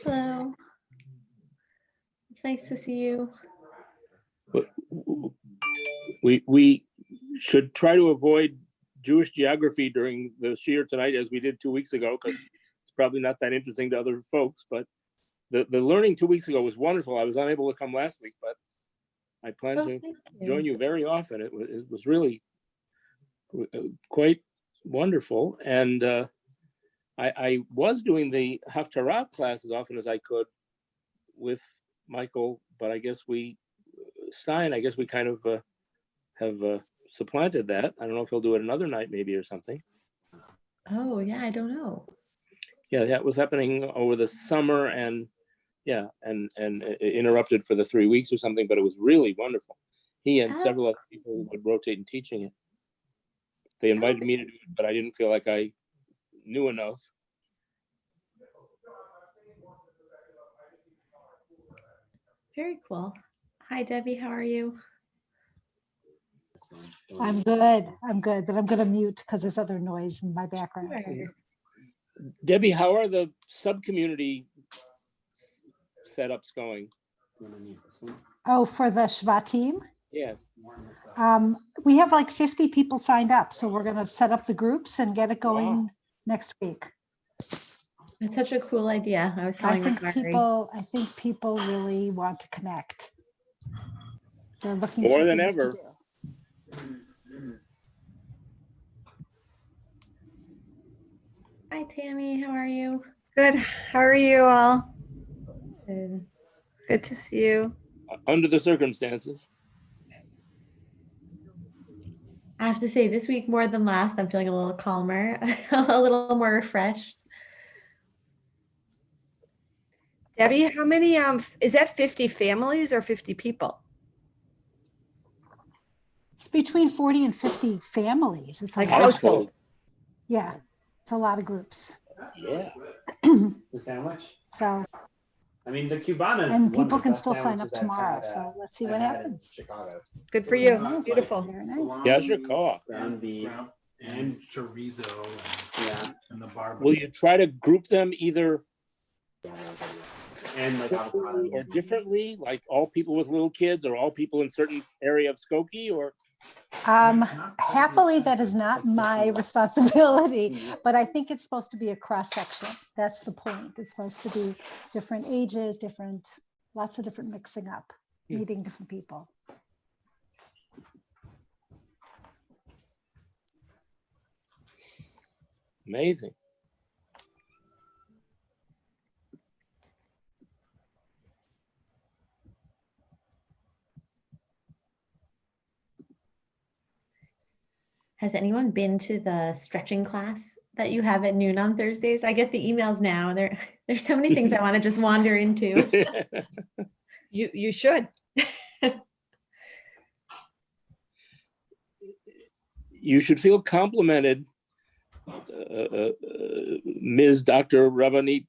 Hello. It's nice to see you. But we should try to avoid Jewish geography during the shiur tonight, as we did 2 weeks ago, because it's probably not that interesting to other folks. But the learning 2 weeks ago was wonderful. I was unable to come last week, but I plan to join you very often. It was really quite wonderful. And I was doing the Haftarah class as often as I could with Michael, but I guess we kind of have supplanted that. I don't know if he'll do it another night maybe or something. Oh, yeah, I don't know. Yeah, that was happening over the summer and interrupted for the 3 weeks or something, but it was really wonderful. He and several other people would rotate in teaching it. They invited me to do it, but I didn't feel like I knew enough. Very cool. Hi, Debbie. How are you? I'm good, but I'm going to mute because there's other noise in my background. Sure. Debbie, how are the sub-community setups going? Oh, for the Shvat team? Yes. We have like 50 people signed up, so we're going to set up the groups and get it going next week. It's such a cool idea. I was telling I think people really want to connect. They're looking more for than things to ever. do. Hi, Tammy. How are you? Good. How are you all? Good. Good to see you. Under the circumstances. I have to say, this week more than last, I'm feeling a little calmer, a little more refreshed. Debbie, how many, is that 50 families or 50 people? It's between 40 and 50 families. It's Like lot. household. Yeah, it's a lot of groups. Yeah. The sandwich? So, I mean, the Cubana. and people can still sign up tomorrow. So let's see what happens. Chicago. Good for you. Nice. Beautiful. Very nice. Yeah, sure, call. Ground beef. And chorizo and the barbecue. Will you try to group them either And like avocado. or differently, like all people with little kids or all people in certain area of Skokie, or? Happily, that is not my responsibility, but I think it's supposed to be a cross section. That's the point. It's supposed to be different ages, lots of different mixing up, meeting different people. Amazing. Has anyone been to the stretching class that you have at noon on Thursdays? I get the emails now. There's so many things I want to just wander into. You should. You should feel complimented, Ms. Dr. Rabbanit,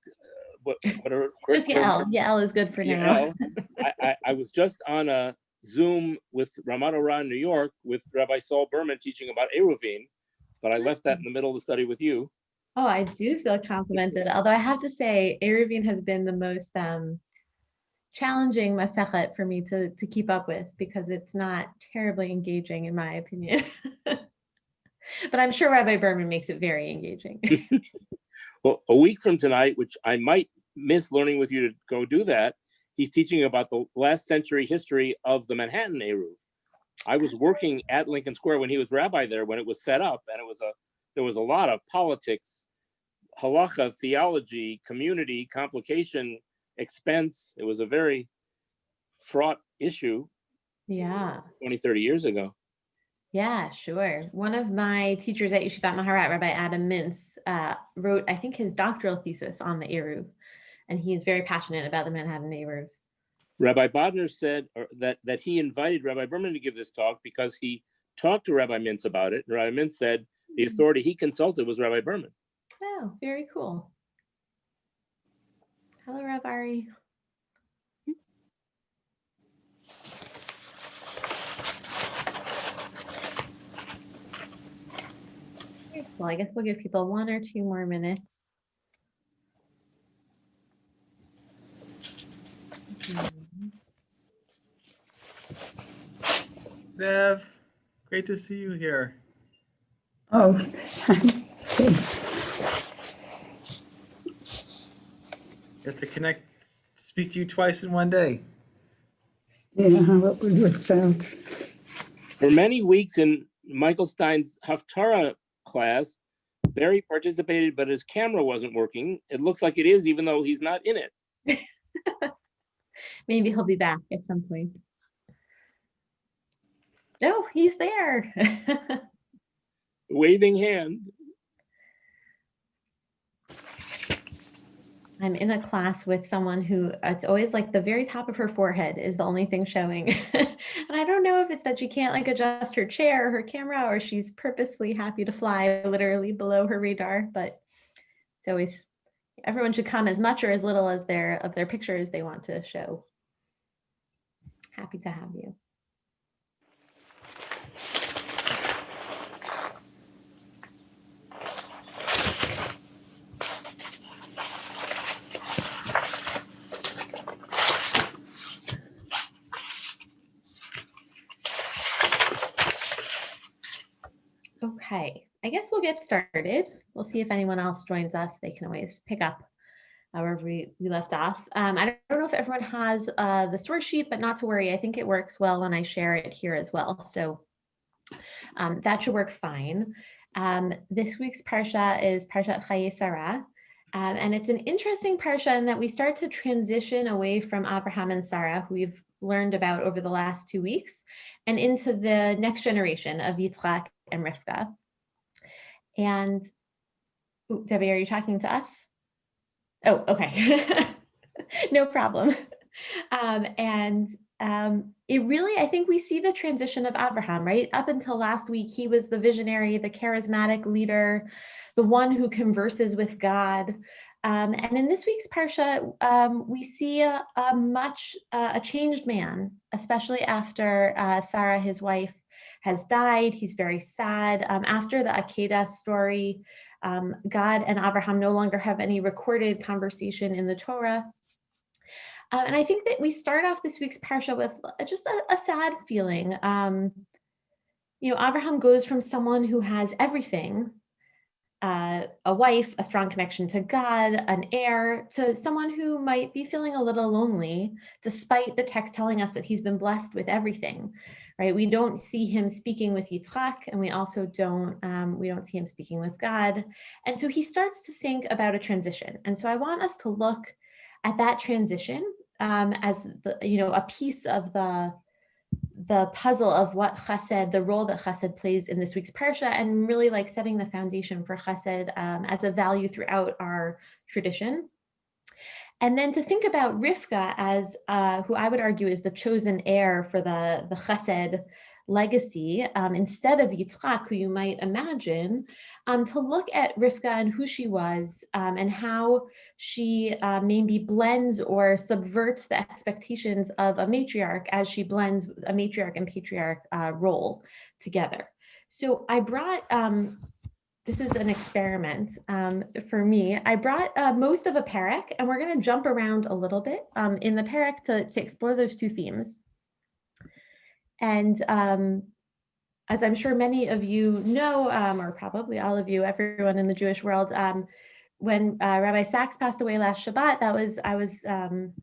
whatever. Just Yael. Yael is good for now. I was just on a Zoom with Ramat Ora in New York with Rabbi Saul Berman teaching about Eruvin, but I left that in the middle of the study with you. Oh, I do feel complimented. Although I have to say, Eruvin has been the most challenging masechet for me to keep up with because it's not terribly engaging in my opinion. But I'm sure Rabbi Berman makes it very engaging. Well, a week from tonight, which I might miss learning with you to go do that, he's teaching about the last century history of the Manhattan Eruv. I was working at Lincoln Square when he was rabbi there when it was set up, and there was a lot of politics, halacha, theology, community, complication, expense. It was a very fraught issue. Yeah. 20, 30 years ago. Yeah, sure. One of my teachers at Yeshivat Maharat, Rabbi Adam Mintz, wrote, I think, his doctoral thesis on the Eruv, and he is very passionate about the Manhattan Eruv. Rabbi Bodner said that he invited Rabbi Berman to give this talk because he talked to Rabbi Mintz about it. And Rabbi Mintz said the authority he consulted was Rabbi Berman. Oh, very cool. Hello, Rabbi Ari. Well, I guess we'll give people 1 or 2 more minutes. Bev, great to see you here. Oh, Get to speak to you twice in one day. yeah, how it works out. For many weeks in Michael Stein's Haftarah class, Barry participated, but his camera wasn't working. It looks like it is, even though he's not in it. Maybe he'll be back at some point. Oh, he's there. Waving hand. I'm in a class with someone who it's always like the very top of her forehead is the only thing showing. And I don't know if it's that she can't like adjust her chair or her camera, or she's purposely happy to fly literally below her radar, but it's always, everyone should come as much or as little as of their pictures they want to show. Happy to have you. Okay, I guess we'll get started. We'll see if anyone else joins us. They can always pick up wherever we left off. I don't know if everyone has the source sheet, but not to worry. I think it works well when I share it here as well. So that should work fine. This week's parsha is Parshat Chayei Sarah. And it's an interesting parsha in that we start to transition away from Abraham and Sarah, who we've learned about over the last 2 weeks, and into the next generation of Yitzchak and Rivka. And Debbie, are you talking to us? Oh, okay. No problem. It really, I think we see the transition of Abraham, right? Up until last week, he was the visionary, the charismatic leader, the one who converses with God. And in this week's parsha, we see a changed man, especially after Sarah, his wife, has died. He's very sad. After the Akedah story, God and Abraham no longer have any recorded conversation in the Torah. And I think that we start off this week's parsha with just a sad feeling. Abraham goes from someone who has everything, a wife, a strong connection to God, an heir, to someone who might be feeling a little lonely, despite the text telling us that he's been blessed with everything, right? We don't see him speaking with Yitzchak, and we also don't see him speaking with God. And so he starts to think about a transition. And so I want us to look at that transition as a piece of the puzzle of what chesed, the role that chesed plays in this week's parsha, and really like setting the foundation for chesed as a value throughout our tradition. And then to think about Rivka as who I would argue is the chosen heir for the chesed legacy, instead of Yitzchak, who you might imagine, to look at Rivka and who she was, and how she maybe blends or subverts the expectations of a matriarch as she blends a matriarch and patriarch role together. So I brought, this is an experiment for me. I brought most of a parak, and we're going to jump around a little bit in the parak to explore those two themes. And as I'm sure many of you know, or probably all of you, everyone in the Jewish world, when Rabbi Sachs passed away last Shabbat, I was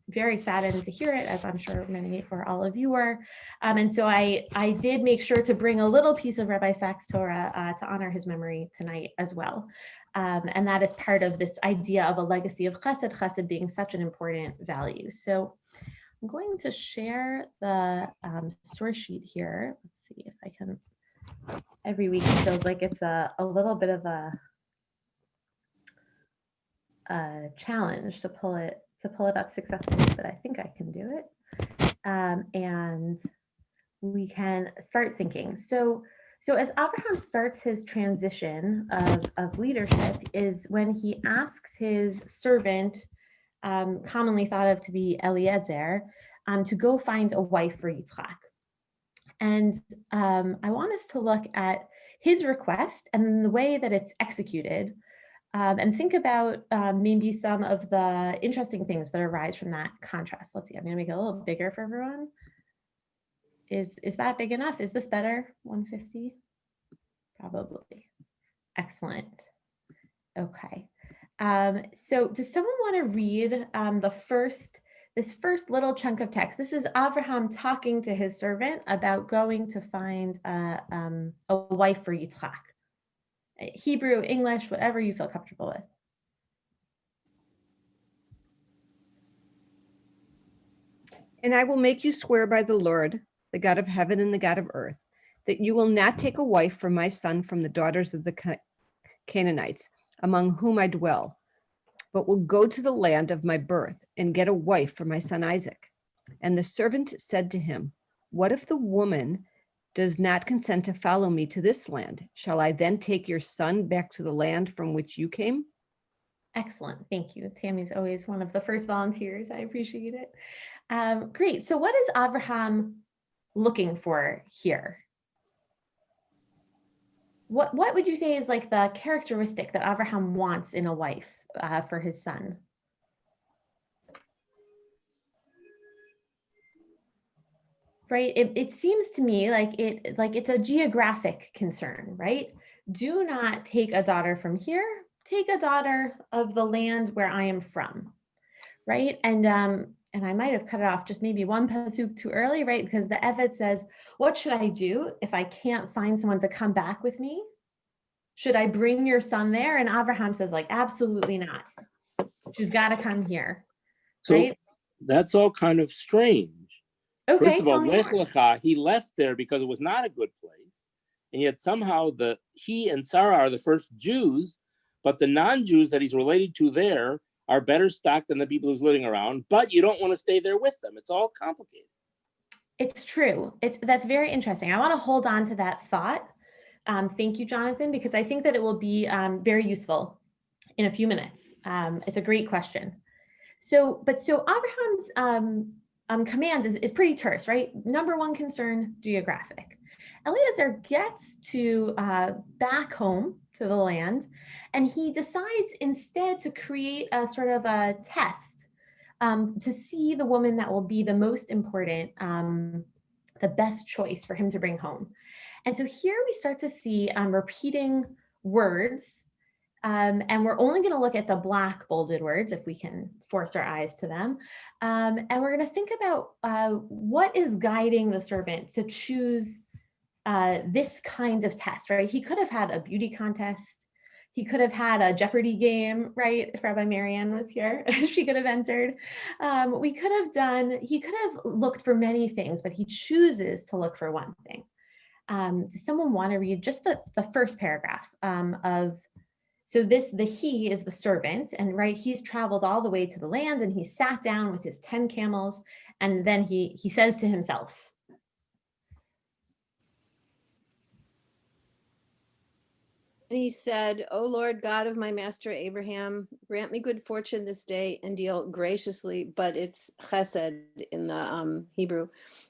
very saddened to hear it, as I'm sure many or all of you were. And so I did make sure to bring a little piece of Rabbi Sachs Torah to honor his memory tonight as well. And that is part of this idea of a legacy of chesed being such an important value. So I'm going to share the source sheet here. Let's see if I can. Every week it feels like it's a little bit of a challenge to pull it up successfully, but I think I can do it. And we can start thinking. So as Abraham starts his transition of leadership is when he asks his servant, commonly thought of to be Eliezer, to go find a wife for Yitzchak. And I want us to look at his request and the way that it's executed, and think about maybe some of the interesting things that arise from that contrast. Let's see, I'm going to make it a little bigger for everyone. Is that big enough? Is this better? 150? Probably. Excellent. Okay. So does someone want to read this first little chunk of text? This is Abraham talking to his servant about going to find a wife for Yitzchak. Hebrew, English, whatever you feel comfortable with. And I will make you swear by the Lord, the God of heaven and the God of earth, that you will not take a wife for my son from the daughters of the Canaanites, among whom I dwell, but will go to the land of my birth and get a wife for my son Isaac. And the servant said to him, what if the woman does not consent to follow me to this land? Shall I then take your son back to the land from which you came? Excellent. Thank you. Tammy's always one of the first volunteers. I appreciate it. Great. So what is Abraham looking for here? What would you say is like the characteristic that Abraham wants in a wife for his son? Right. It seems to me like it's a geographic concern, right? Do not take a daughter from here. Take a daughter of the land where I am from, right? And I might have cut it off just maybe one pasuk too early, right? Because the Evet says, what should I do if I can't find someone to come back with me? Should I bring your son there? And Abraham says, like, absolutely not. She's got to come here, So right? that's all kind of strange. Okay, First of all, tell me Lech more. Lecha, he left there because it was not a good place. And yet somehow he and Sarah are the first Jews, but the non-Jews that he's related to there are better stocked than the people who's living around, but you don't want to stay there with them. It's all complicated. It's true. That's very interesting. I want to hold on to that thought. Thank you, Jonathan, because I think that it will be very useful in a few minutes. It's a great question. So Abraham's command is pretty terse, right? Number one concern, geographic. Eliezer gets to back home to the land, and he decides instead to create a sort of a test to see the woman that will be the most important, the best choice for him to bring home. And so here we start to see repeating words. And we're only going to look at the black bolded words if we can force our eyes to them. And we're going to think about what is guiding the servant to choose this kind of test, right? He could have had a beauty contest. He could have had a Jeopardy game, right? If Rabbi Marianne was here, she could have entered. He could have looked for many things, but he chooses to look for one thing. Does someone want to read just the first paragraph so the he is the servant, and right, he's traveled all the way to the land and he sat down with his 10 camels, and then he says to himself, and he said, O Lord God of my master Abraham, grant me good fortune this day and deal graciously, but it's chesed in the Hebrew,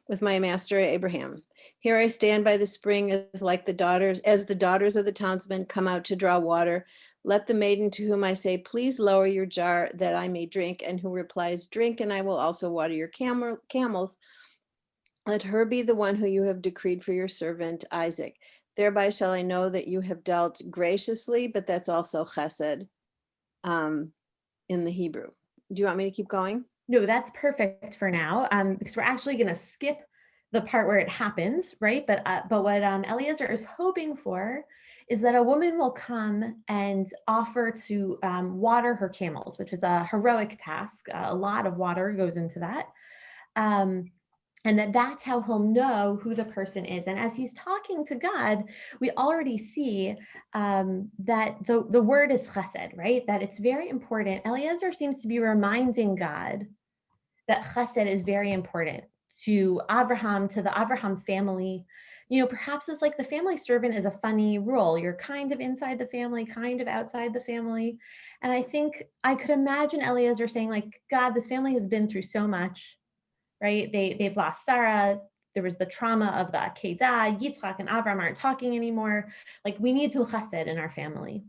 with my master Abraham. Here I stand by the spring as the daughters of the townsmen come out to draw water. Let the maiden to whom I say, please lower your jar that I may drink, and who replies, drink, and I will also water your camels. Let her be the one who you have decreed for your servant Isaac. Thereby shall I know that you have dealt graciously, but that's also chesed in the Hebrew. Do you want me to keep going? No, that's perfect for now, because we're actually going to skip the part where it happens, right? But what Eliezer is hoping for is that a woman will come and offer to water her camels, which is a heroic task. A lot of water goes into that. And that's how he'll know who the person is. And as he's talking to God, we already see that the word is chesed, right? That it's very important. Eliezer seems to be reminding God that chesed is very important to Abraham, to the Abraham family. You know, perhaps it's like the family servant is a funny role. You're kind of inside the family, kind of outside the family. And I think I could imagine Eliezer saying, like, God, this family has been through so much, right? They've lost Sarah. There was the trauma of the Akedah. Yitzchak and Abraham aren't talking anymore. Like, we need some chesed in our family.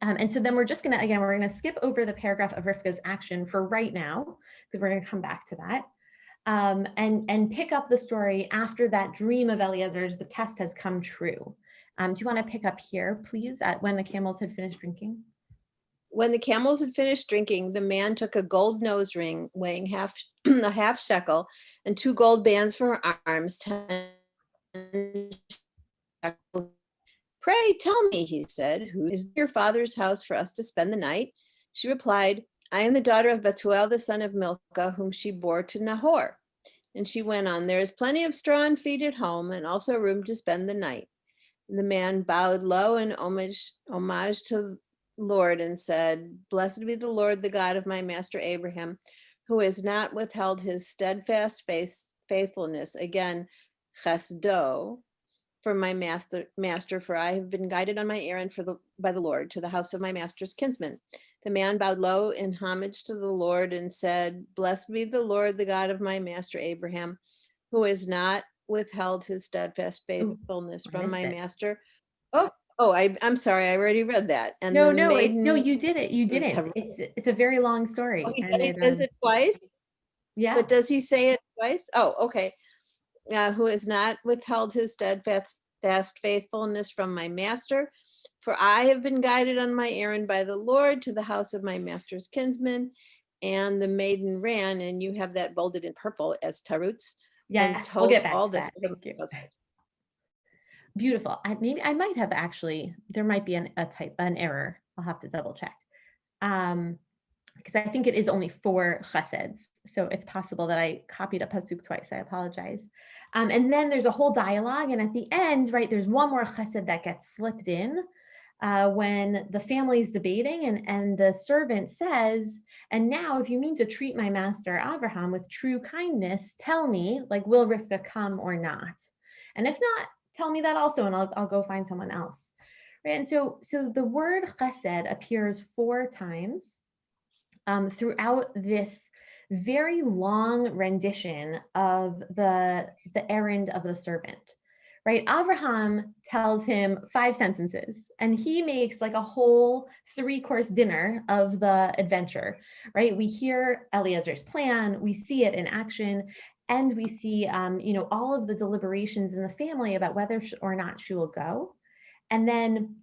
And so then we're going to skip over the paragraph of Rivka's action for right now, because we're going to come back to that. and pick up the story after that dream of Eliezer's, the test has come true. Do you want to pick up here, please, at when the camels had finished drinking? When the camels had finished drinking, the man took a gold nose ring weighing a half shekel and 2 gold bands for her arms, 10 shekels. Pray tell me, he said, who is your father's house for us to spend the night? She replied, I am the daughter of Bethuel, the son of Milcah, whom she bore to Nahor. And she went on, there is plenty of straw and feed at home, and also room to spend the night. And the man bowed low in homage to the Lord and said, Blessed be the Lord, the God of my master Abraham, who has not withheld his steadfast faithfulness. Again, chesdo, for my master, for I have been guided on my errand by the Lord to the house of my master's kinsman. The man bowed low in homage to the Lord and said, Blessed be the Lord, the God of my master Abraham, who has not withheld his steadfast faithfulness from my master. I'm sorry, I already read that. And No, the no, maiden, you did it. You didn't. It's a very long story. he And says it twice, yeah. but does he say it twice? Oh, okay. Who has not withheld his steadfast faithfulness from my master. For I have been guided on my errand by the Lord to the house of my master's kinsman. And the maiden ran, and you have that bolded in purple as tarutz. Yes, and told we'll get back all to this. that. Thank you. Beautiful. I might have actually, there might be an error. I'll have to double check. Because I think it is only 4 cheseds. So it's possible that I copied a pasuk twice. I apologize. And then there's a whole dialogue. And at the end, right, there's one more chesed that gets slipped in when the family's debating and the servant says, and now if you mean to treat my master Abraham with true kindness, tell me, like, will Rivka come or not? And if not, tell me that also, and I'll go find someone else. Right? And so the word chesed appears 4 times throughout this very long rendition of the errand of the servant, right? Abraham tells him 5 sentences, and he makes like a whole 3-course dinner of the adventure, right? We hear Eliezer's plan, we see it in action, and we see, all of the deliberations in the family about whether or not she will go. And then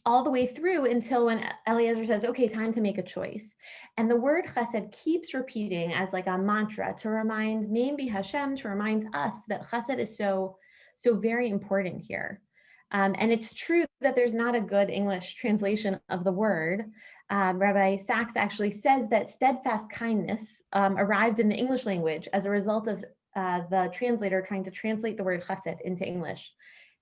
all the way through until when Eliezer says, okay, time to make a choice. And the word chesed keeps repeating as like a mantra to remind maybe Hashem, to remind us that chesed is so very important here. And it's true that there's not a good English translation of the word. Rabbi Sachs actually says that steadfast kindness arrived in the English language as a result of the translator trying to translate the word chesed into English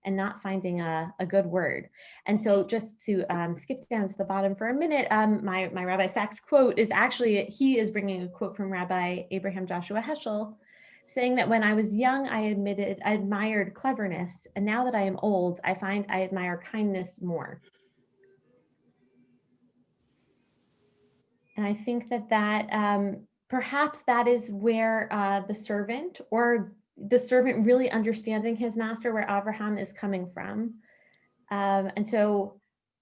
and not finding a good word. And so just to skip down to the bottom for a minute, my Rabbi Sachs quote is actually, he is bringing a quote from Rabbi Abraham Joshua Heschel, saying that when I was young, I admired cleverness, and now that I am old, I find I admire kindness more. And I think that perhaps that is where the servant really understanding his master, where Abraham is coming from. And so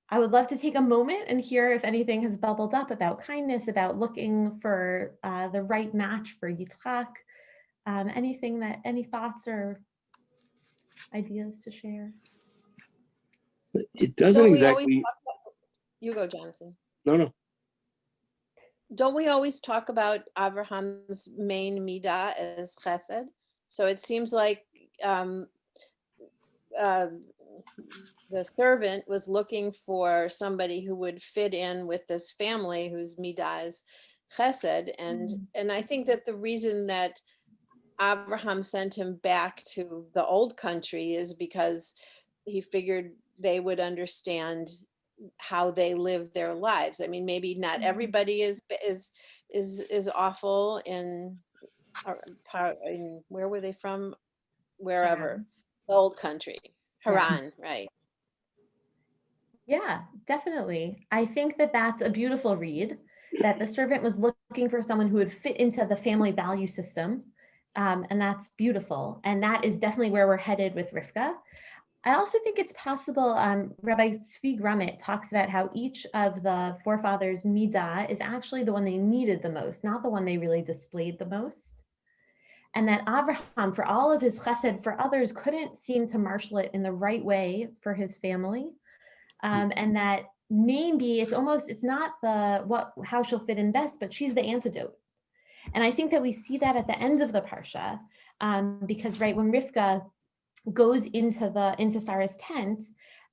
I would love to take a moment and hear if anything has bubbled up about kindness, about looking for the right match for Yitzchak. Any thoughts or ideas to share? It doesn't exactly. You go, Jonathan. No. Don't we always talk about Abraham's main midah as chesed? So it seems like the servant was looking for somebody who would fit in with this family whose midah is chesed. And I think that the reason that Abraham sent him back to the old country is because he figured they would understand how they live their lives. I mean, maybe not everybody is awful in where were they from? Wherever, the old country, Haran, right? Yeah, definitely. I think that that's a beautiful read, that the servant was looking for someone who would fit into the family value system. And that's beautiful. And that is definitely where we're headed with Rivka. I also think it's possible, Rabbi Tzvi Grummet talks about how each of the forefathers' midah is actually the one they needed the most, not the one they really displayed the most. and that Abraham, for all of his chesed for others, couldn't seem to marshal it in the right way for his family. And that maybe it's not how she'll fit in best, but she's the antidote. And I think that we see that at the end of the parsha, because right when Rivka goes into Sarah's tent,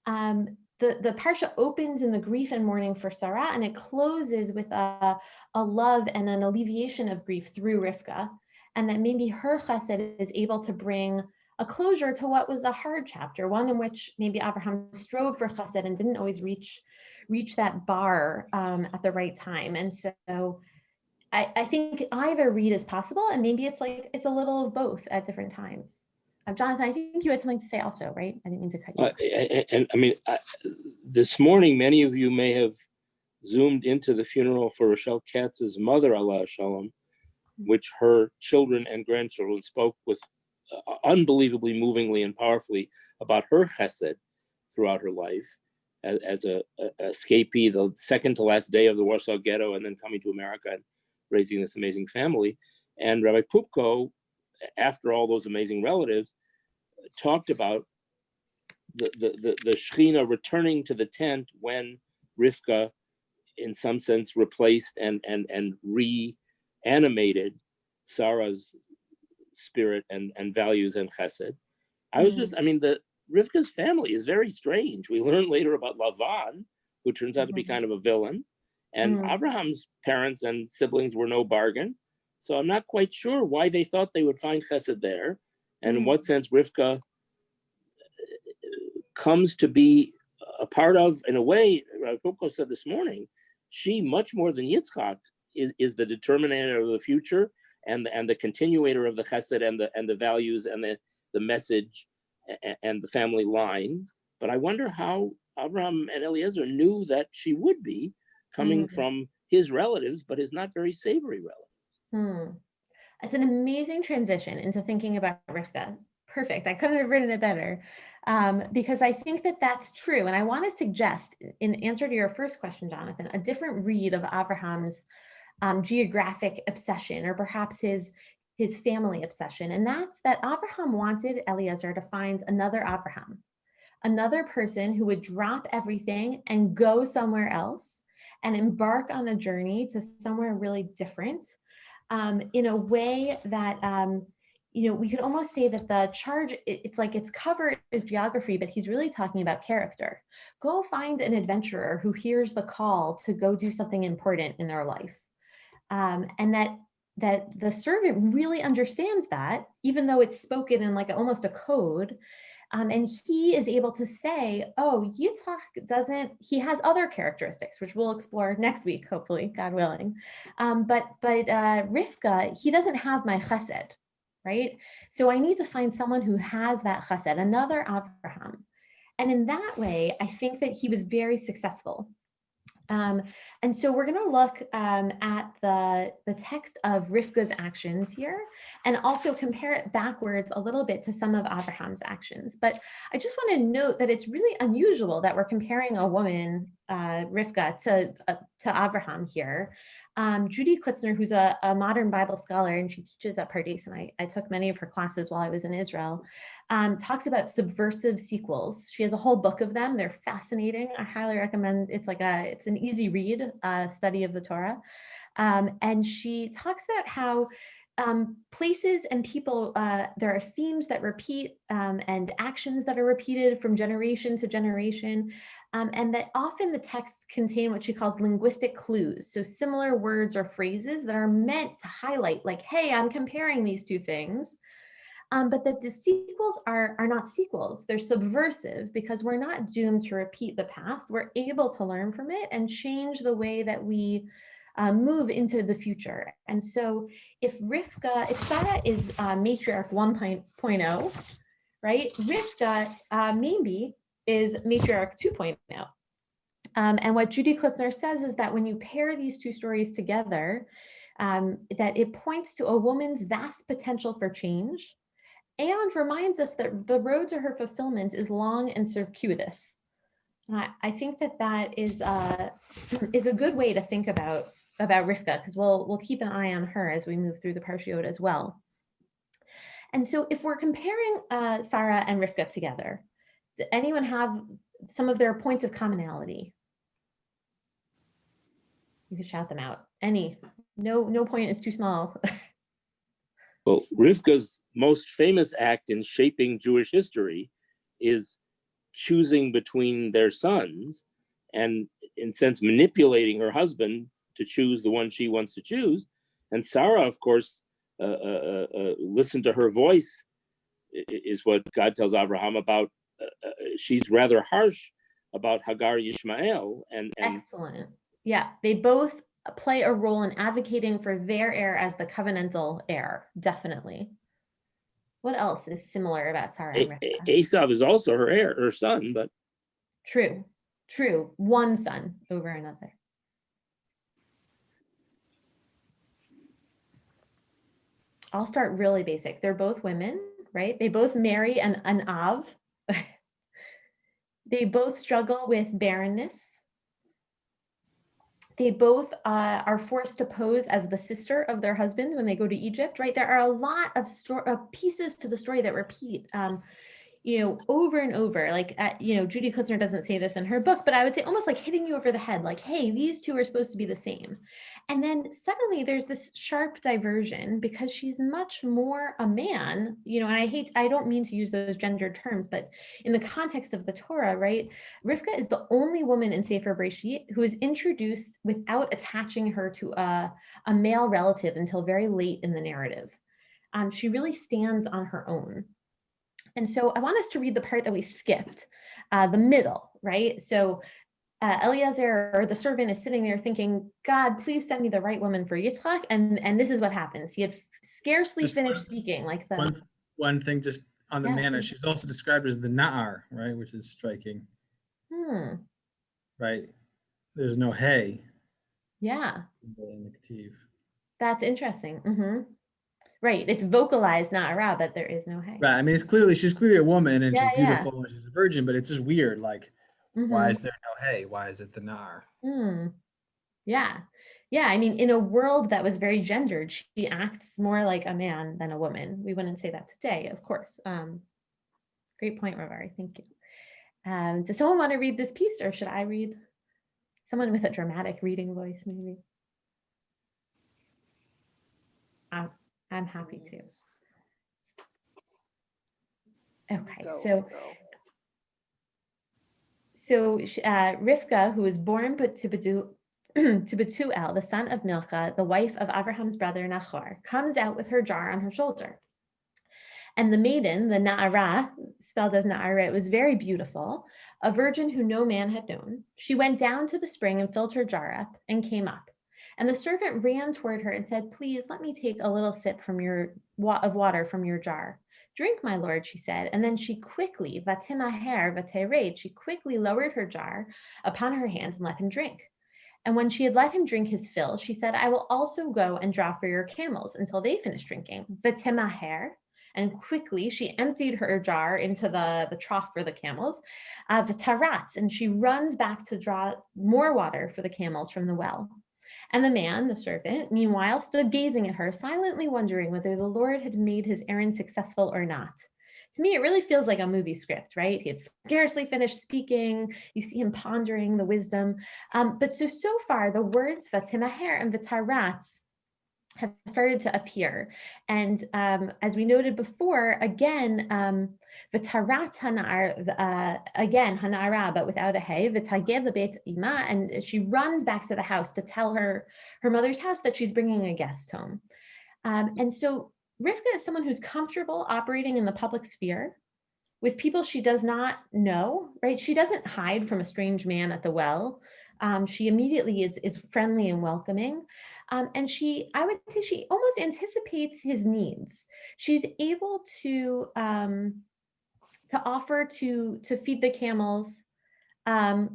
the parsha opens in the grief and mourning for Sarah, and it closes with a love and an alleviation of grief through Rivka, and that maybe her chesed is able to bring a closure to what was a hard chapter, one in which maybe Abraham strove for chesed and didn't always reach that bar at the right time. And so I think either read is possible, and maybe it's a little of both at different times. Jonathan, I think you had something to say also, right? I didn't mean to cut you. And I mean, this morning, many of you may have zoomed into the funeral for Rochelle Katz's mother, Allah Shalom, which her children and grandchildren spoke with unbelievably movingly and powerfully about her chesed throughout her life as a escapee, the second to last day of the Warsaw Ghetto, and then coming to America and raising this amazing family. And Rabbi Pupko, after all those amazing relatives, talked about the Shekhinah returning to the tent when Rivka, in some sense, replaced and reanimated Sarah's spirit and values and chesed. I was just, I mean, Rivka's family is very strange. We learn later about Lavan, who turns out to be kind of a villain, and Abraham's parents and siblings were no bargain. So I'm not quite sure why they thought they would find chesed there, and in what sense Rivka comes to be a part of, in a way, Rabbi said this morning, she, much more than Yitzchak, is the determinator of the future and the continuator of the chesed and the values and the message and the family line. But I wonder how Abraham and Eliezer knew that she would be coming from his relatives, but his not very savory relatives. It's an amazing transition into thinking about Rivka. Perfect. I couldn't have written it better, because I think that that's true. And I want to suggest, in answer to your first question, Jonathan, a different read of Abraham's geographic obsession, or perhaps his family obsession. And that's that Abraham wanted Eliezer to find another Abraham, another person who would drop everything and go somewhere else and embark on a journey to somewhere really different, in a way that, we could almost say that the charge, it's like its cover is geography, but he's really talking about character. Go find an adventurer who hears the call to go do something important in their life. And that the servant really understands that, even though it's spoken in like almost a code. And he is able to say, oh, Yitzchak he has other characteristics, which we'll explore next week, hopefully, God willing. But Rivka, he doesn't have my chesed, right? So I need to find someone who has that chesed, another Abraham. And in that way, I think that he was very successful. And so we're going to look at the text of Rivka's actions here, and also compare it backwards a little bit to some of Abraham's actions. But I just want to note that it's really unusual that we're comparing a woman, Rivka, to Abraham here. Judy Klitzner, who's a modern Bible scholar, and she teaches at Pardes, and I took many of her classes while I was in Israel, talks about subversive sequels. She has a whole book of them. They're fascinating. I highly recommend. It's an easy read, study of the Torah. And she talks about how places and people, there are themes that repeat, and actions that are repeated from generation to generation. And that often the texts contain what she calls linguistic clues. So similar words or phrases that are meant to highlight, like, hey, I'm comparing these two things. But that the sequels are not sequels. They're subversive, because we're not doomed to repeat the past. We're able to learn from it and change the way that we move into the future. And so if Sarah is matriarch 1.0, right, Rivka maybe is matriarch 2.0. And what Judy Klitzner says is that when you pair these two stories together, that it points to a woman's vast potential for change, and reminds us that the road to her fulfillment is long and circuitous. And I think that is a good way to think about Rivka, because we'll keep an eye on her as we move through the Parshiot as well. And so if we're comparing Sarah and Rivka together, does anyone have some of their points of commonality? You could shout them out. Any, no point is too small. Well, Rivka's most famous act in shaping Jewish history is choosing between their sons and, in a sense, manipulating her husband to choose the one she wants to choose. And Sarah, of course, listen to her voice, is what God tells Abraham about. She's rather harsh about Hagar Yishmael. And Excellent. Yeah, they both play a role in advocating for their heir as the covenantal heir, definitely. What else is similar about Sarah and Rivka? Esav is also her heir, her son, but True, one son over another. I'll start really basic. They're both women, right? They both marry an Av. They both struggle with barrenness. They both are forced to pose as the sister of their husband when they go to Egypt, right? There are a lot of pieces to the story that repeat, over and over. Like, Judy Klusner doesn't say this in her book, but I would say almost like hitting you over the head, like, hey, these two are supposed to be the same. And then suddenly there's this sharp diversion because she's much more a man, and I don't mean to use those gendered terms, but in the context of the Torah, right? Rivka is the only woman in Sefer Bereshit who is introduced without attaching her to a male relative until very late in the narrative. She really stands on her own. And so I want us to read the part that we skipped, the middle, right? So Eliezer, or the servant, is sitting there thinking, God, please send me the right woman for Yitzchak. And this is what happens. He had scarcely Just finished speaking. Like the one thing just on the Yeah, manner. please. She's also described as the Na'ar, right? Which is striking, right? There's no hay Yeah, in the Ketiv. that's interesting. Right. It's vocalized, not Arab, but there is no hay. Right. I mean, she's clearly a woman and she's Yeah. beautiful and she's a virgin, but it's just weird. Like, why Mhm. is there no hay? Why is it the Na'ar? Yeah. Yeah. I mean, in a world that was very gendered, she acts more like a man than a woman. We wouldn't say that today, of course. Great point, Ravari. Thank you. Does someone want to read this piece, or should I read? Someone with a dramatic reading voice, maybe. I'm happy to. Okay, so Rivka, who was born to Betuel, the son of Milcah, the wife of Abraham's brother Nachor, comes out with her jar on her shoulder. And the maiden, the Na'ara, spelled as Na'ara, was very beautiful, a virgin who no man had known. She went down to the spring and filled her jar up and came up. And the servant ran toward her and said, please let me take a little sip of water from your jar. Drink, my lord, she said. And then she quickly, vatimaher vatered, she quickly lowered her jar upon her hands and let him drink. And when she had let him drink his fill, she said, I will also go and draw for your camels until they finish drinking. Vatimaher. And quickly she emptied her jar into the trough for the camels. V'taratz, and she runs back to draw more water for the camels from the well. And the man, the servant, meanwhile stood gazing at her, silently wondering whether the Lord had made his errand successful or not. To me, it really feels like a movie script, right? He had scarcely finished speaking. You see him pondering the wisdom. But so far, the words vatimaher and v'taratz have started to appear. And as we noted before, again, v'tarat hanar, again, hanara, but without a hay, v'taged lebeit ima, and she runs back to the house to tell her mother's house that she's bringing a guest home. And so Rivka is someone who's comfortable operating in the public sphere with people she does not know, right? She doesn't hide from a strange man at the well. She immediately is friendly and welcoming. And I would say she almost anticipates his needs. She's able to offer to feed the camels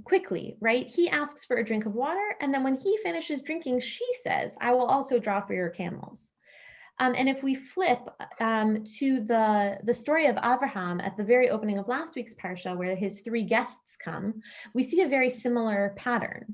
quickly, right? He asks for a drink of water. And then when he finishes drinking, she says, I will also draw for your camels. And if we flip to the story of Abraham at the very opening of last week's parsha, where his 3 guests come, we see a very similar pattern,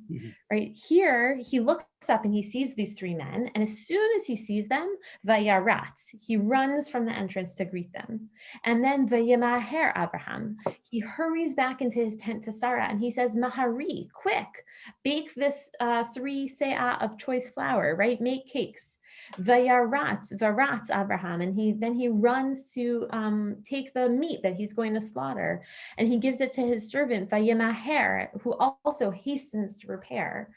right? Here, he looks up and he sees these 3 men, and as soon as he sees them, vayarat, he runs from the entrance to greet them. And then vayemaher Abraham, he hurries back into his tent to Sarah, and he says, Mahari, quick, bake this 3 se'ah of choice flour, right? Make cakes. Vayarat Abraham, and he runs to take the meat that he's going to slaughter, and he gives it to his servant Vayemaher, who also hastens to prepare.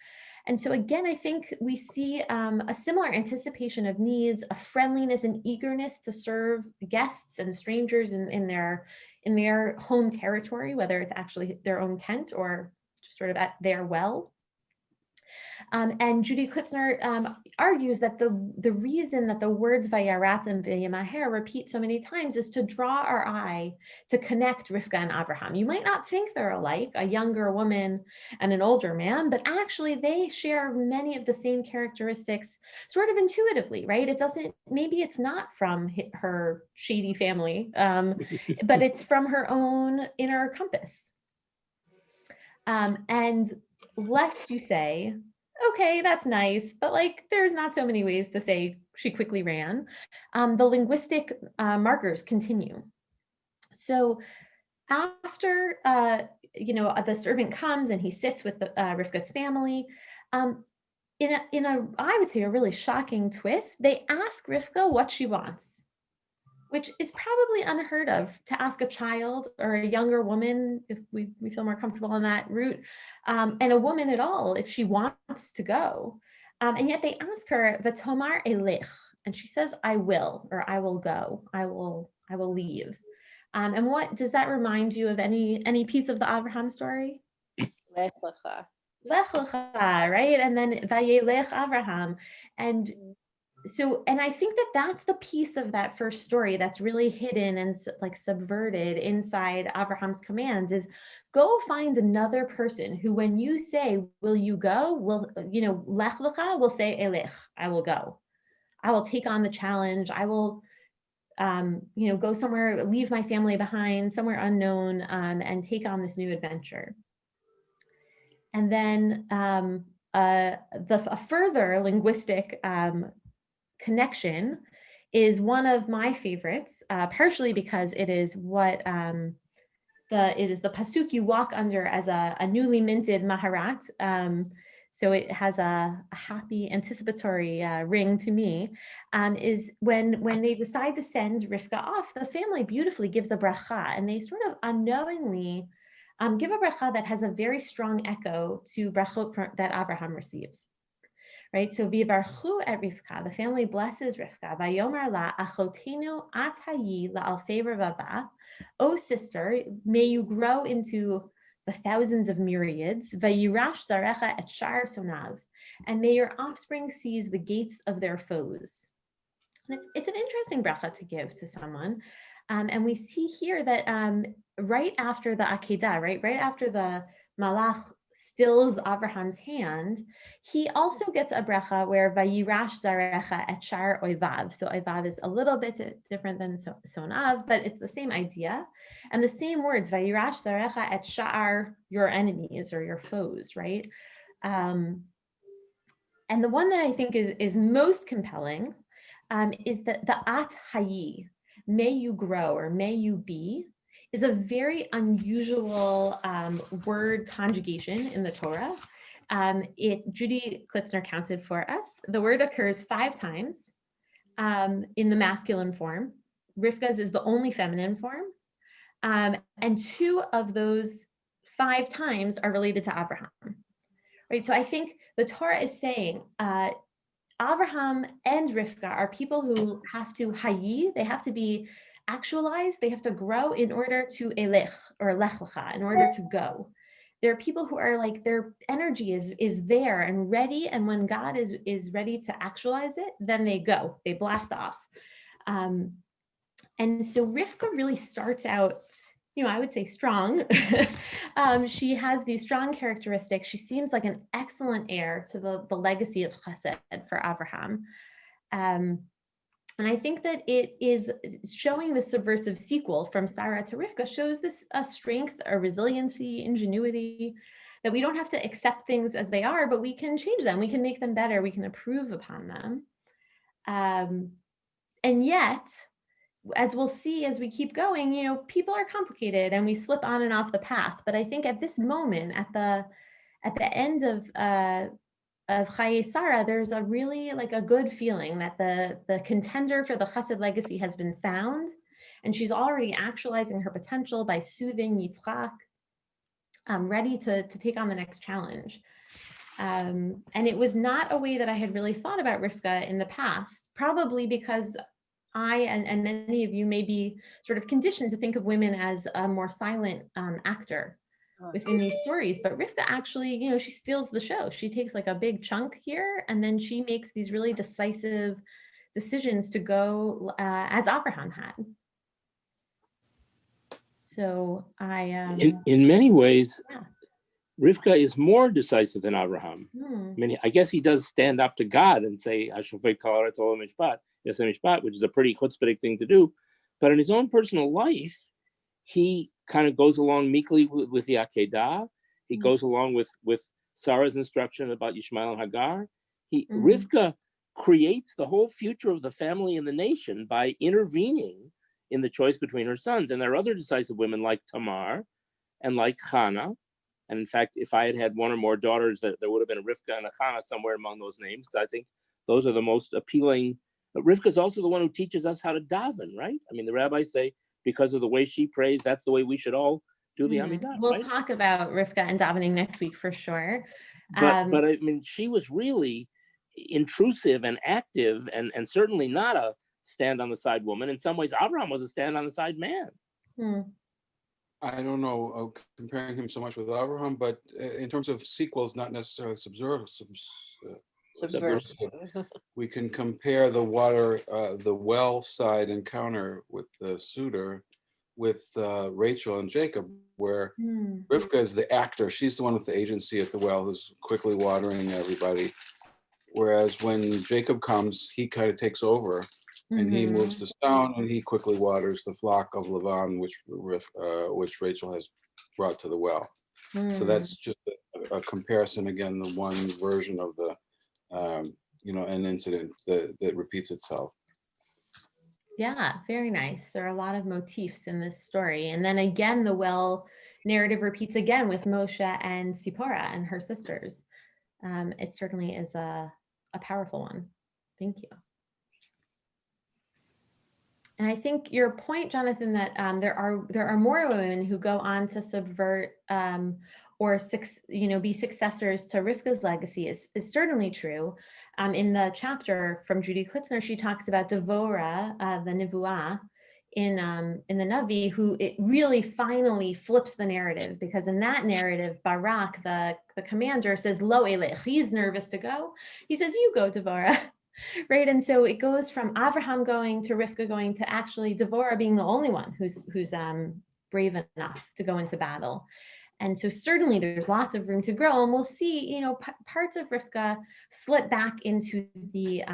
And so again, I think we see a similar anticipation of needs, a friendliness and eagerness to serve guests and strangers in their home territory, whether it's actually their own tent or just sort of at their well. And Judy Klitzner argues that the reason that the words Vayarat and Vayemaher repeat so many times is to draw our eye to connect Rivka and Abraham. You might not think they're alike, a younger woman and an older man, but actually they share many of the same characteristics sort of intuitively, right? It doesn't, maybe it's not from her shady family, but it's from her own inner compass. And lest you say, okay, that's nice, but like there's not so many ways to say she quickly ran. The linguistic markers continue. So after the servant comes and he sits with Rivka's family, in a I would say a really shocking twist, they ask Rivka what she wants, which is probably unheard of to ask a child or a younger woman, if we feel more comfortable on that route, and a woman at all, if she wants to go. And yet they ask her, Vatomar elich, and she says, I will, or I will go, I will leave. And what, does that remind you of any piece of the Abraham story? Lech lecha. Lech lecha, right? And then Vayelech Abraham. And so, and I think that that's the piece of that first story that's really hidden and like subverted inside Abraham's commands is go find another person who, when you say, will you go? Will, lech lecha, will say elech, I will go. I will take on the challenge. I will, go somewhere, leave my family behind, somewhere unknown, and take on this new adventure. And then a further linguistic connection is one of my favorites, partially because it is what it is the pasuk you walk under as a newly minted maharat. So it has a happy anticipatory ring to me, is when they decide to send Rivka off, the family beautifully gives a bracha, and they sort of unknowingly give a bracha that has a very strong echo to brachot that Abraham receives. Right, so vivarchu et Rivka, the family blesses Rivka. Vayomar la achotenu at hayi la'alfei revava. O sister, may you grow into the thousands of myriads. Vayirash zarecha et shar sonav, and may your offspring seize the gates of their foes. It's an interesting bracha to give to someone, and we see here that right after the akedah, right after the malach stills Abraham's hand, he also gets a bracha where vayirash zarecha et shar oivav. So oivav is a little bit different than sonav, but it's the same idea. And the same words, vayirash zarecha et shar, your enemies or your foes, right? And the one that I think is most compelling is that the at hayi, may you grow or may you be, is a very unusual word conjugation in the Torah. Judy Klitzner counted for us. The word occurs 5 times in the masculine form. Rivka's is the only feminine form. And 2 of those 5 times are related to Abraham. Right, so I think the Torah is saying Abraham and Rivka are people who have to hayi, they have to be actualized, they have to grow in order to elech or lech lecha, in order to go. There are people who are like, their energy is there and ready, and when God is ready to actualize it, then they go, they blast off. And so Rivka really starts out, I would say strong. She has these strong characteristics. She seems like an excellent heir to the legacy of Chesed for Abraham. And I think that it is showing the subversive sequel from Sarah to Rivka shows this a strength, a resiliency, ingenuity, that we don't have to accept things as they are, but we can change them. We can make them better. We can improve upon them. And yet, as we'll see as we keep going, you know, people are complicated and we slip on and off the path. But I think at this moment, at the end of Chayei Sarah, there's a really like a good feeling that the contender for the Chesed legacy has been found, and she's already actualizing her potential by soothing Yitzchak, ready to take on the next challenge. And it was not a way that I had really thought about Rivka in the past, probably because I and many of you may be sort of conditioned to think of women as a more silent actor within these stories. But Rivka actually, you know, she steals the show. She takes like a big chunk here, and then she makes these really decisive decisions to go as Abraham had. So in many ways, yeah. Rivka is more decisive than Abraham. Hmm. I mean, I guess he does stand up to God and say, "Hashofet kol haaretz olam mishpat," yes, mishpat, which is a pretty chutzpahdik thing to do. But in his own personal life, he kind of goes along meekly with the Akedah. He goes along with Sarah's instruction about Yishmael and Hagar. Rivka creates the whole future of the family and the nation by intervening in the choice between her sons. And there are other decisive women like Tamar and like Hannah. And in fact, if I had had one or more daughters, there would have been a Rivka and a Hannah somewhere among those names, because I think those are the most appealing. But Rivka is also the one who teaches us how to daven, right? I mean, the rabbis say, because of the way she prays, that's the way we should all do the Amidah. We'll right? talk about Rivka and davening next week for sure. But I mean, she was really intrusive and active, and certainly not a stand on the side woman. In some ways, Abraham was a stand on the side man. I don't know, comparing him so much with Abraham, but in terms of sequels, not necessarily subversive. We can compare the the well side encounter with the suitor with Rachel and Jacob, where Rivka is the actor. She's the one with the agency at the well who's quickly watering everybody. Whereas when Jacob comes, he kind of takes over and he moves the stone and he quickly waters the flock of Lavan, which Rachel has brought to the well. So that's just a comparison again, the one version of the, an incident that repeats itself. Yeah, very nice. There are a lot of motifs in this story. And then again, the well narrative repeats again with Moshe and Sipporah and her sisters. It certainly is a powerful one. Thank you. And I think your point, Jonathan, that there are more women who go on to subvert or be successors to Rivka's legacy is certainly true. In the chapter from Judy Klitzner, she talks about Devorah, the Nevuah, in the Navi, who it really finally flips the narrative, because in that narrative, Barak, the commander, says, Lo elech, he's nervous to go. He says, you go, Devorah. Right, and so it goes from Avraham going to Rivka going to actually Devorah being the only one who's brave enough to go into battle. And so certainly there's lots of room to grow, and we'll see, parts of Rivka slip back into the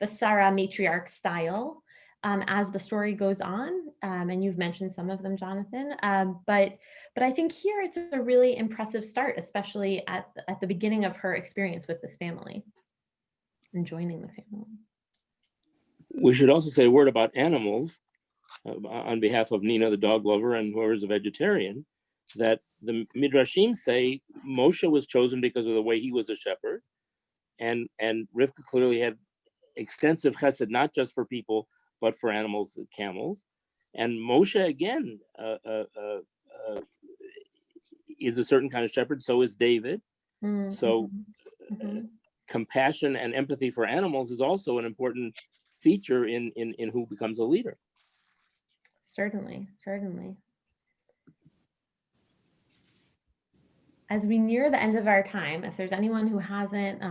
Sarah matriarch style as the story goes on, and you've mentioned some of them, Jonathan. But I think here it's a really impressive start, especially at the beginning of her experience with this family and joining the family. We should also say a word about animals on behalf of Nina, the dog lover, and whoever's a vegetarian, that the Midrashim say Moshe was chosen because of the way he was a shepherd, and Rivka clearly had extensive chesed, not just for people, but for animals, camels. And Moshe, again, is a certain kind of shepherd, so is David. So compassion and empathy for animals is also an important feature in who becomes a leader. Certainly. As we near the end of our time, if there's anyone who hasn't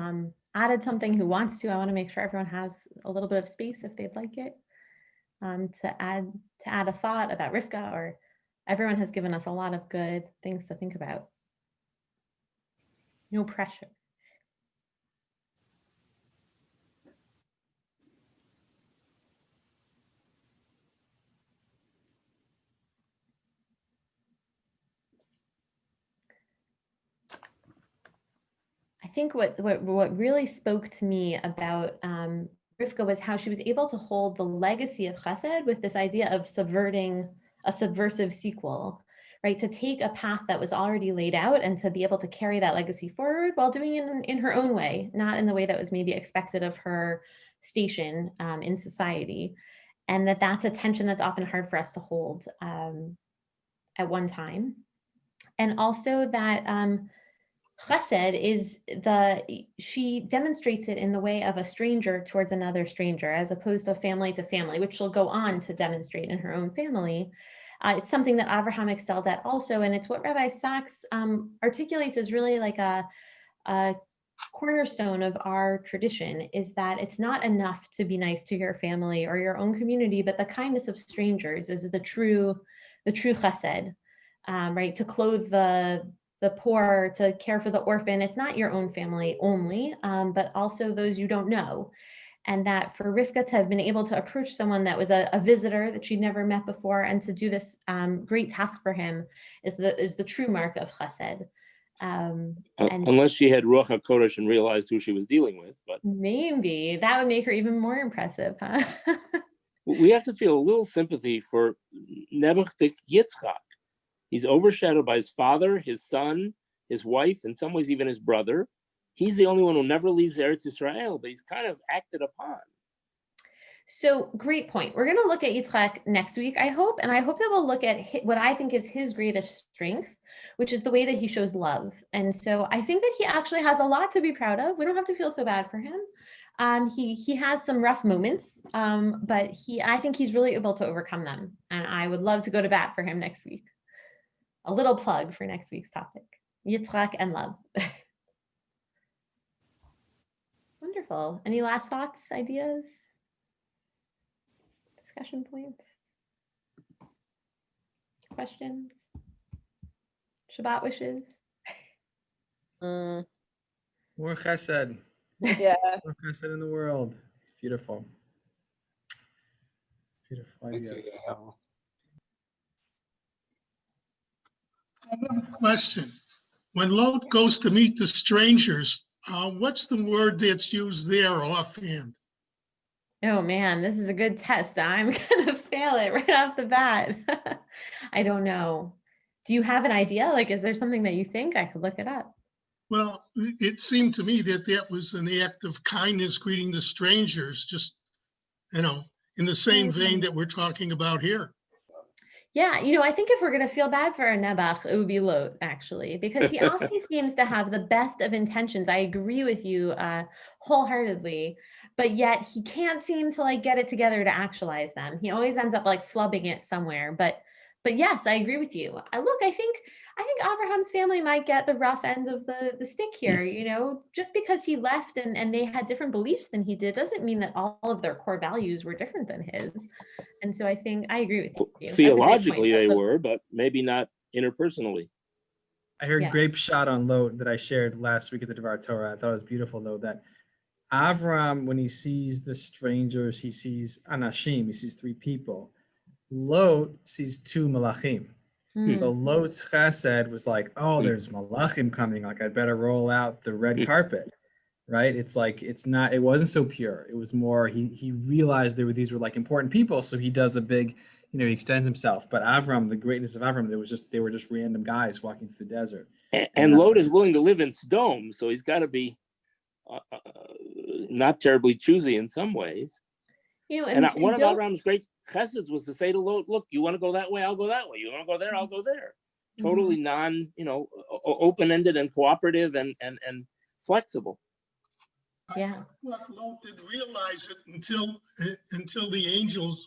added something, who wants to, I want to make sure everyone has a little bit of space if they'd like it, to add a thought about Rivka, or everyone has given us a lot of good things to think about. No pressure. think what really spoke to me about Rivka was how she was able to hold the legacy of Chesed with this idea of subverting a subversive sequel, right? To take a path that was already laid out and to be able to carry that legacy forward while doing it in her own way, not in the way that was maybe expected of her station in society. And that's a tension that's often hard for us to hold at one time. And also that Chesed is she demonstrates it in the way of a stranger towards another stranger, as opposed to family to family, which she'll go on to demonstrate in her own family. It's something that Abraham excelled at also, and it's what Rabbi Sachs articulates as really like a cornerstone of our tradition, is that it's not enough to be nice to your family or your own community, but the kindness of strangers is the true chesed, right? To clothe the poor, to care for the orphan. It's not your own family only, but also those you don't know. And that for Rivka to have been able to approach someone that was a visitor that she'd never met before and to do this great task for him is the true mark of chesed. Unless she had Ruach HaKodesh and realized who she was dealing with, but maybe that would make her even more impressive, huh? we have to feel a little sympathy for Nebuchadnezzar Yitzchak. He's overshadowed by his father, his son, his wife, in some ways even his brother. He's the only one who never leaves Eretz Yisrael, but he's kind of acted upon. So great point. We're going to look at Yitzchak next week, I hope. And I hope that we'll look at what I think is his greatest strength, which is the way that he shows love. And so I think that he actually has a lot to be proud of. We don't have to feel so bad for him. He has some rough moments, but I think he's really able to overcome them. And I would love to go to bat for him next week. A little plug for next week's topic, Yitzchak and love. Wonderful. Any last thoughts, ideas? Discussion points? Questions? Shabbat wishes? More chesed. Yeah. More chesed in the world. It's beautiful. Beautiful ideas. I have a question. When Lot goes to meet the strangers, what's the word that's used there offhand? Oh man, this is a good test. I'm gonna fail it right off the bat. I don't know. Do you have an idea? Like, is there something that you think? I could look it up. Well, it seemed to me that was an act of kindness, greeting the strangers, just, in the same vein that we're talking about here. Yeah, I think if we're going to feel bad for Nebuch, it would be Lot, actually, because he often seems to have the best of intentions. I agree with you wholehearedly, but yet he can't seem to get it together to actualize them. He always ends up flubbing it somewhere. But yes, I agree with you. I think Abraham's family might get the rough end of the stick here. Just because he left and they had different beliefs than he did doesn't mean that all of their core values were different than his. And so I think I agree with you. Theologically, they were, but maybe not interpersonally. I heard grape shot on Lot that I shared last week at the Devar Torah. I thought it was beautiful, though, that Avram, when he sees the strangers, he sees Anashim, he sees 3 people. Lot sees 2 malachim. So Lot's chesed was like, oh, there's malachim coming. Like, I better roll out the red carpet, right? It's like, it wasn't so pure. It was more, he realized these were important people. So he does a big, he extends himself. But Avram, the greatness of Avram, they were just random guys walking through the desert. And Lot is willing to live in Sodom. So he's got to be not terribly choosy in some ways. And one of Avram's great cheseds was to say to Lot, look, you want to go that way, I'll go that way. You want to go there, I'll go there. Totally open-ended and cooperative and flexible. Yeah. Lot didn't realize it until the angels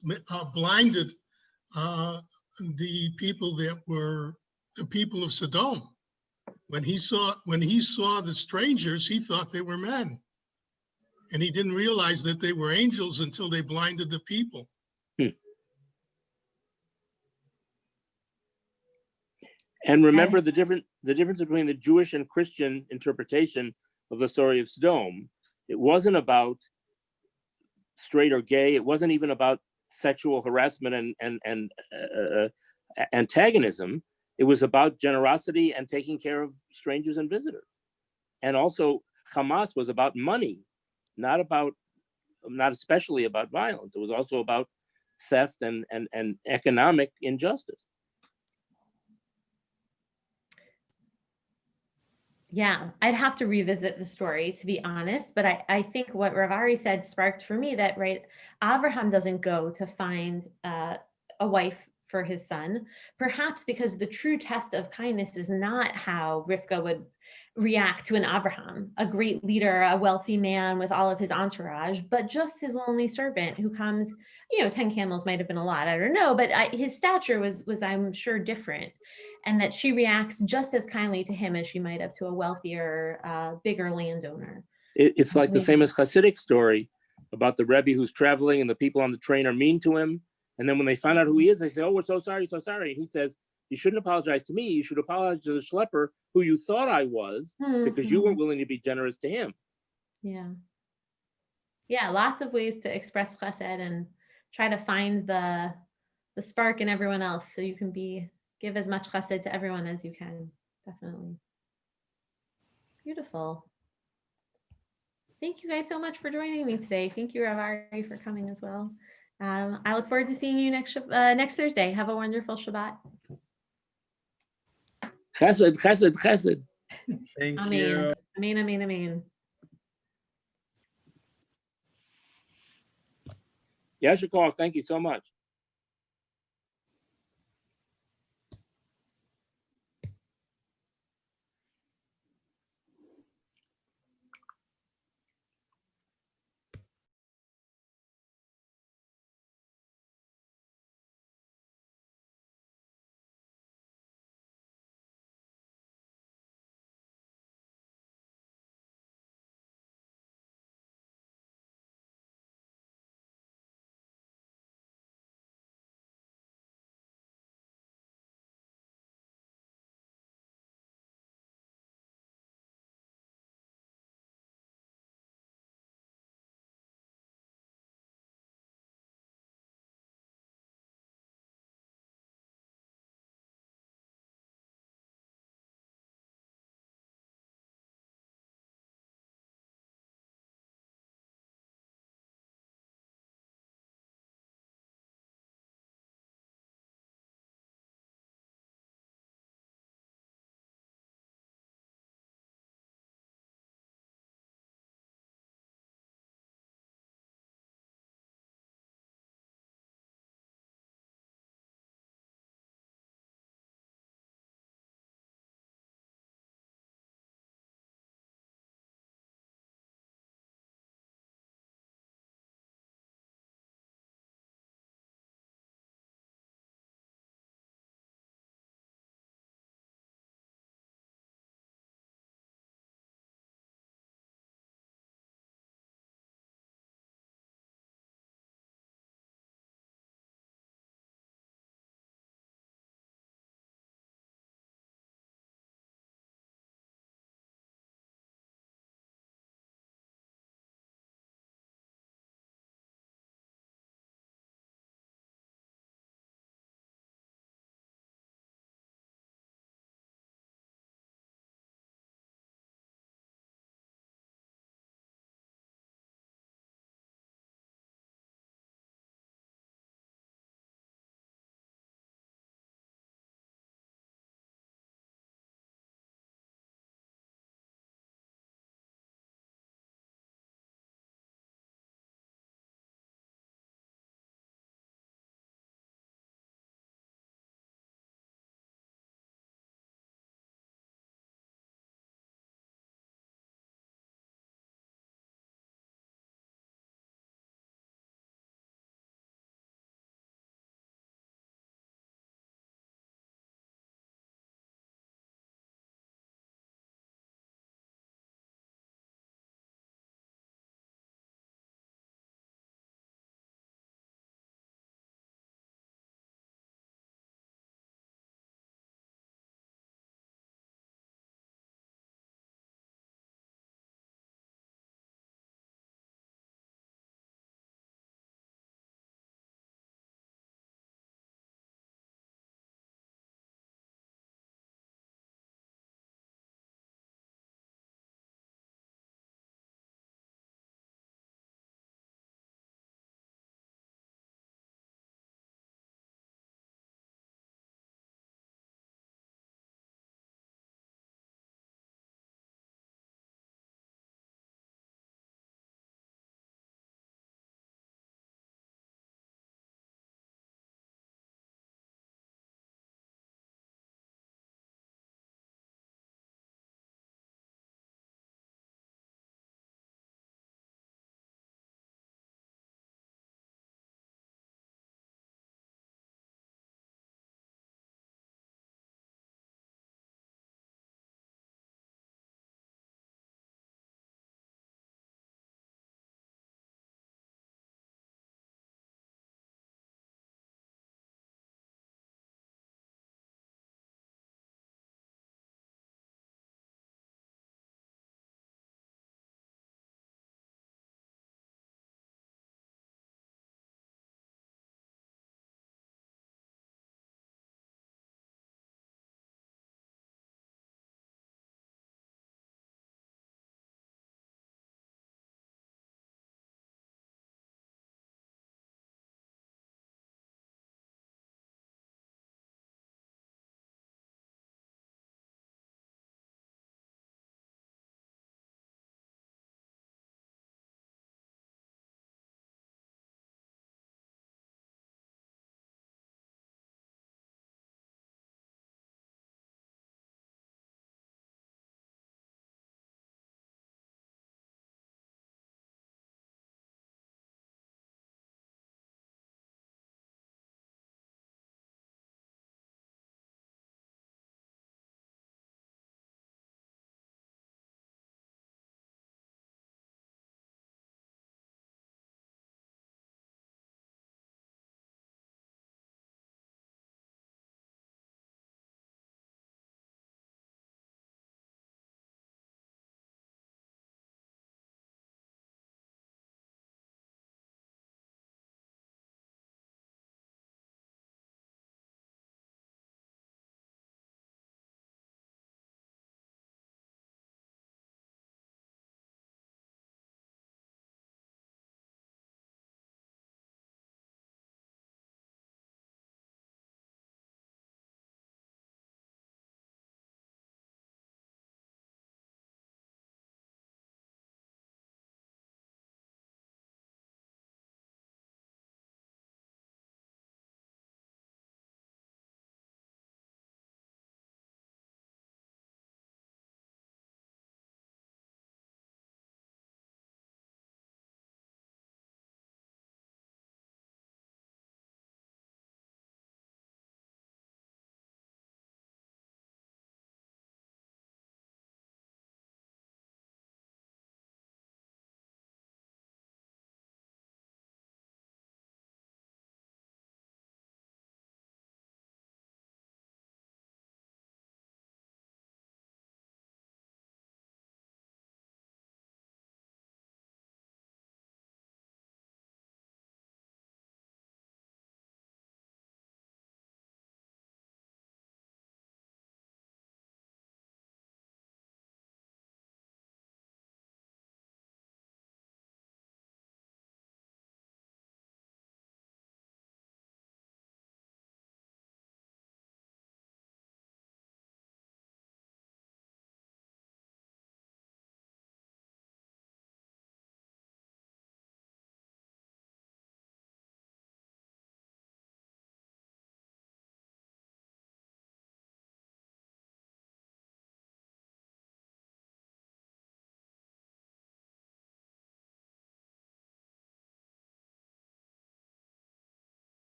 blinded the people that were the people of Sodom. When he saw the strangers, he thought they were men. And he didn't realize that they were angels until they blinded the people. And remember the difference between the Jewish and Christian interpretation of the story of Sodom. It wasn't about straight or gay. It wasn't even about sexual harassment and antagonism. It was about generosity and taking care of strangers and visitors. And also Hamas was about money, not especially about violence. It was also about theft and economic injustice. Yeah, I'd have to revisit the story, to be honest, but I think what Rav Ari said sparked for me that, right, Abraham doesn't go to find a wife for his son, perhaps because the true test of kindness is not how Rivka would react to an Abraham, a great leader, a wealthy man with all of his entourage, but just his lonely servant who comes, 10 camels might have been a lot, I don't know, but his stature was I'm sure different. And that she reacts just as kindly to him as she might have to a wealthier, bigger landowner. It's like the famous Hasidic story about the Rebbe who's traveling and the people on the train are mean to him. And then when they find out who he is, they say, "Oh, we're so sorry, so sorry." And he says, "You shouldn't apologize to me. You should apologize to the schlepper who you thought I was because you weren't willing to be generous to him." Yeah. Yeah, lots of ways to express chesed and try to find the spark in everyone else so you can give as much chesed to everyone as you can. Definitely. Beautiful. Thank you guys so much for joining me today. Thank you, Rav Ari, for coming as well. I look forward to seeing you next Thursday. Have a wonderful Shabbat. Chesed, chesed, chesed. Thank Amen. you. Amen, amen, amen. Yashikov, thank you so much.